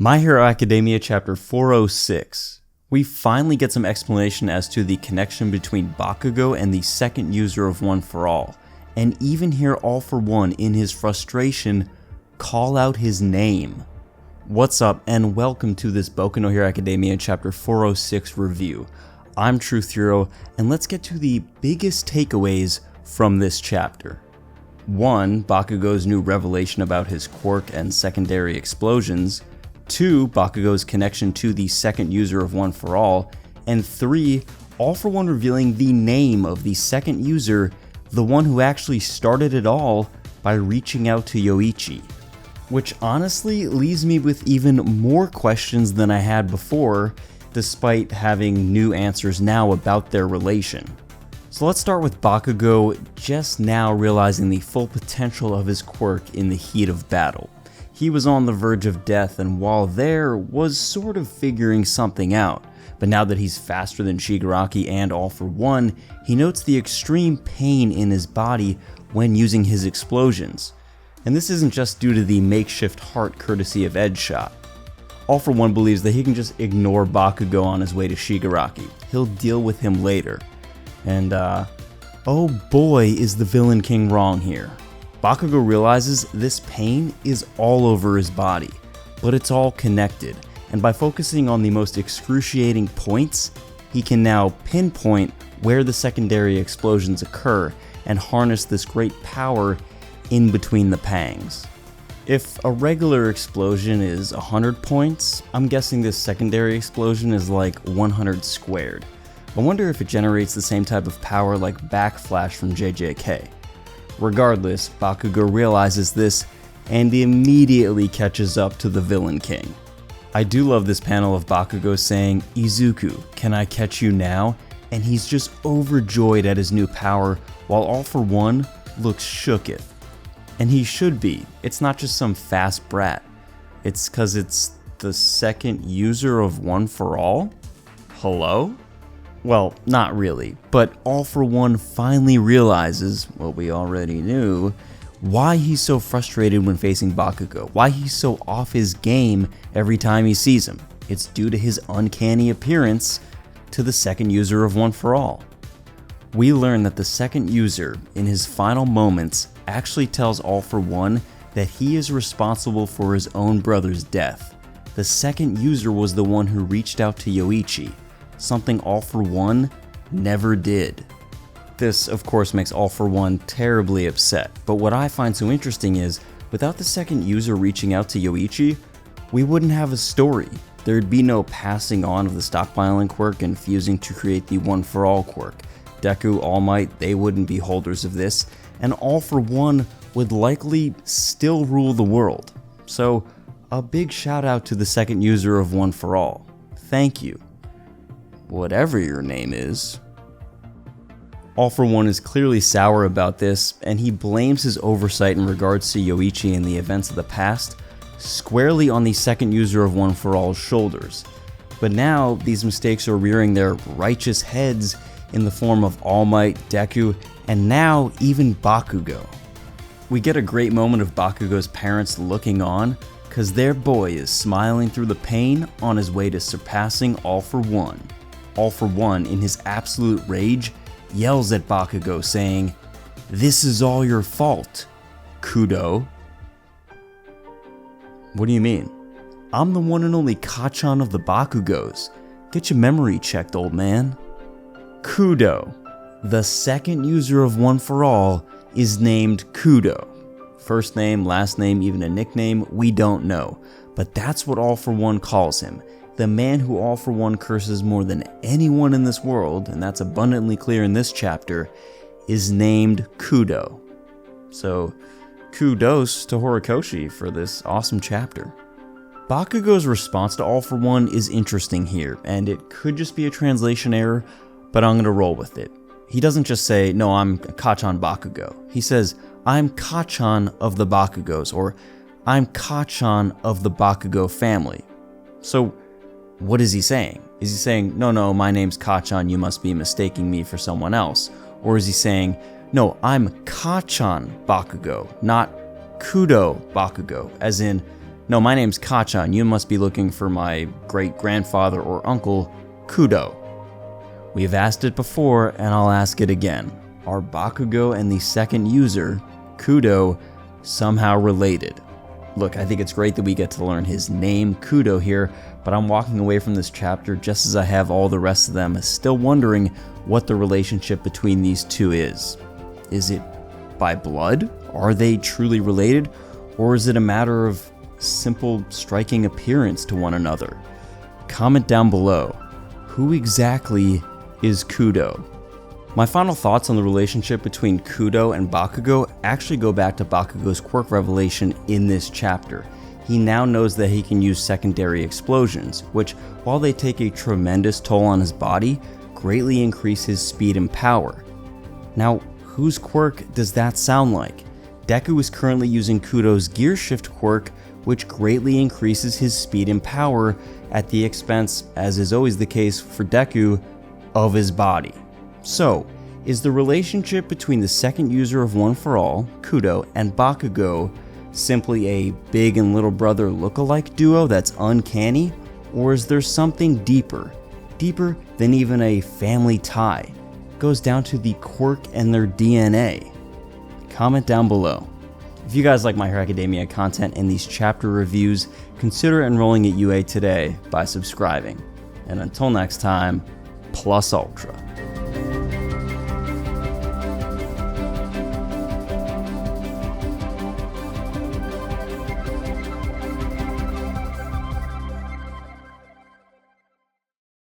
My Hero Academia Chapter 406. We finally get some explanation as to the connection between Bakugo and the second user of One For All, and even hear All For One in his frustration call out his name. What's up, and welcome to this Boku no Hero Academia Chapter 406 review. I'm Truth Hero, and let's get to the biggest takeaways from this chapter. 1. Bakugo's new revelation about his quirk and secondary explosions. 2. Bakugo's connection to the second user of One For All. And 3. All For One revealing the name of the second user, the one who actually started it all by reaching out to Yoichi. Which honestly leaves me with even more questions than I had before, despite having new answers now about their relation. So let's start with Bakugo just now realizing the full potential of his quirk in the heat of battle. He was on the verge of death, and while there, was sort of figuring something out. But now that he's faster than Shigaraki and All For One, he notes the extreme pain in his body when using his explosions. And this isn't just due to the makeshift heart courtesy of Edge Shot. All For One believes that he can just ignore Bakugo on his way to Shigaraki. He'll deal with him later. And oh boy is the Villain King wrong here. Bakugo realizes this pain is all over his body, but it's all connected, and by focusing on the most excruciating points, he can now pinpoint where the secondary explosions occur and harness this great power in between the pangs. If a regular explosion is 100 points, I'm guessing this secondary explosion is like 100 squared. I wonder if it generates the same type of power like Backflash from JJK. Regardless, Bakugo realizes this and immediately catches up to the Villain King. I do love this panel of Bakugo saying, "Izuku, can I catch you now?" And he's just overjoyed at his new power, while All For One looks shooketh. And he should be. It's not just some fast brat. It's cause it's the second user of One For All? Hello? Well, not really, but All For One finally realizes, what we already knew, why he's so frustrated when facing Bakugo, why he's so off his game every time he sees him. It's due to his uncanny appearance to the second user of One For All. We learn that the second user, in his final moments, actually tells All For One that he is responsible for his own brother's death. The second user was the one who reached out to Yoichi, something All For One never did. This, of course, makes All For One terribly upset, but what I find so interesting is, without the second user reaching out to Yoichi, we wouldn't have a story. There'd be no passing on of the stockpiling quirk and fusing to create the One For All quirk. Deku, All Might, they wouldn't be holders of this, and All For One would likely still rule the world. So, a big shout out to the second user of One For All. Thank you. Whatever your name is. All For One is clearly sour about this, and he blames his oversight in regards to Yoichi and the events of the past squarely on the second user of One For All's shoulders. But now, these mistakes are rearing their righteous heads in the form of All Might, Deku, and now even Bakugo. We get a great moment of Bakugo's parents looking on, cause their boy is smiling through the pain on his way to surpassing All For One. All For One, in his absolute rage, yells at Bakugo saying, "This is all your fault, Kudo." What do you mean? I'm the one and only Kachan of the Bakugos. Get your memory checked, old man. Kudo, the second user of One For All, is named Kudo. First name, last name, even a nickname, we don't know. But that's what All For One calls him. The man who All For One curses more than anyone in this world, and that's abundantly clear in this chapter, is named Kudo. So, kudos to Horikoshi for this awesome chapter. Bakugo's response to All For One is interesting here, and it could just be a translation error, but I'm gonna roll with it. He doesn't just say, "No, I'm Kachan Bakugo." He says, "I'm Kachan of the Bakugos," or "I'm Kachan of the Bakugo family." So, what is he saying? Is he saying, no, my name's Kachan, you must be mistaking me for someone else? Or is he saying, no, I'm Kachan Bakugo, not Kudo Bakugo, as in, No, my name's Kacha, and you must be looking for my great-grandfather or uncle, Kudo. We've asked it before, and I'll ask it again. Are Bakugo and the second user, Kudo, somehow related? Look, I think it's great that we get to learn his name, Kudo, here, but I'm walking away from this chapter just as I have all the rest of them, still wondering what the relationship between these two is. Is it by blood? Are they truly related? Or is it a matter of simple striking appearance to one another? Comment down below. Who exactly is Kudo? My final thoughts on the relationship between Kudo and Bakugo actually go back to Bakugo's quirk revelation in this chapter. He now knows that he can use secondary explosions, which, while they take a tremendous toll on his body, greatly increase his speed and power. Now, whose quirk does that sound like? Deku is currently using Kudo's gear shift quirk, which greatly increases his speed and power at the expense, as is always the case for Deku, of his body. So, is the relationship between the second user of One For All, Kudo, and Bakugo simply a big and little brother look-alike duo that's uncanny? Or is there something deeper than even a family tie? It goes down to the quirk and their DNA. Comment down below. If you guys like My Hero Academia content and these chapter reviews, consider enrolling at UA today by subscribing. And until next time, Plus Ultra.